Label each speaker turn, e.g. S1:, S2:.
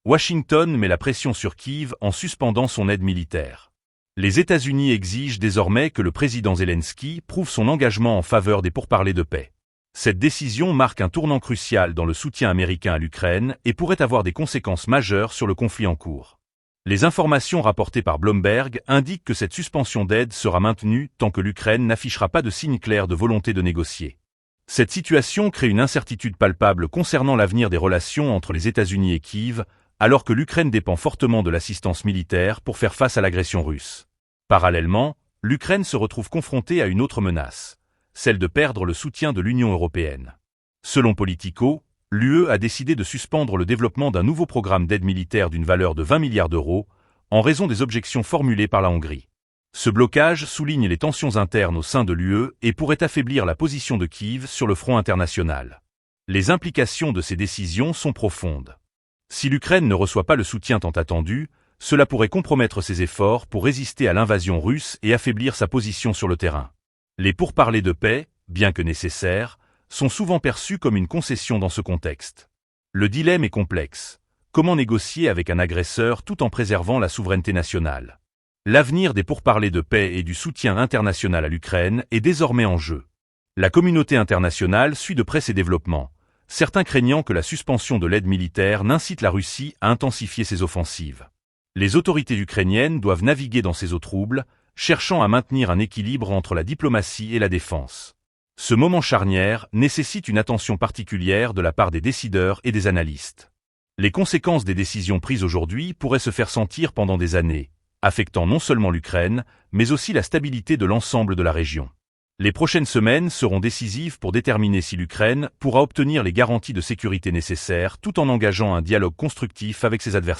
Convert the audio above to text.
S1: Washington met la pression sur Kiev en suspendant son aide militaire. Les États-Unis exigent désormais que le président Zelensky prouve son engagement en faveur des pourparlers de paix. Cette décision marque un tournant crucial dans le soutien américain à l'Ukraine et pourrait avoir des conséquences majeures sur le conflit en cours. Les informations rapportées par Bloomberg indiquent que cette suspension d'aide sera maintenue tant que l'Ukraine n'affichera pas de signe clair de volonté de négocier. Cette situation crée une incertitude palpable concernant l'avenir des relations entre les États-Unis et Kiev, alors que l'Ukraine dépend fortement de l'assistance militaire pour faire face à l'agression russe. Parallèlement, l'Ukraine se retrouve confrontée à une autre menace, celle de perdre le soutien de l'Union européenne. Selon Politico, l'UE a décidé de suspendre le développement d'un nouveau programme d'aide militaire d'une valeur de 20 milliards d'euros, en raison des objections formulées par la Hongrie. Ce blocage souligne les tensions internes au sein de l'UE et pourrait affaiblir la position de Kiev sur le front international. Les implications de ces décisions sont profondes. Si l'Ukraine ne reçoit pas le soutien tant attendu, cela pourrait compromettre ses efforts pour résister à l'invasion russe et affaiblir sa position sur le terrain. Les pourparlers de paix, bien que nécessaires, sont souvent perçus comme une concession dans ce contexte. Le dilemme est complexe. Comment négocier avec un agresseur tout en préservant la souveraineté nationale? L'avenir des pourparlers de paix et du soutien international à l'Ukraine est désormais en jeu. La communauté internationale suit de près ces développements, certains craignant que la suspension de l'aide militaire n'incite la Russie à intensifier ses offensives. Les autorités ukrainiennes doivent naviguer dans ces eaux troubles, cherchant à maintenir un équilibre entre la diplomatie et la défense. Ce moment charnière nécessite une attention particulière de la part des décideurs et des analystes. Les conséquences des décisions prises aujourd'hui pourraient se faire sentir pendant des années, affectant non seulement l'Ukraine, mais aussi la stabilité de l'ensemble de la région. Les prochaines semaines seront décisives pour déterminer si l'Ukraine pourra obtenir les garanties de sécurité nécessaires tout en engageant un dialogue constructif avec ses adversaires.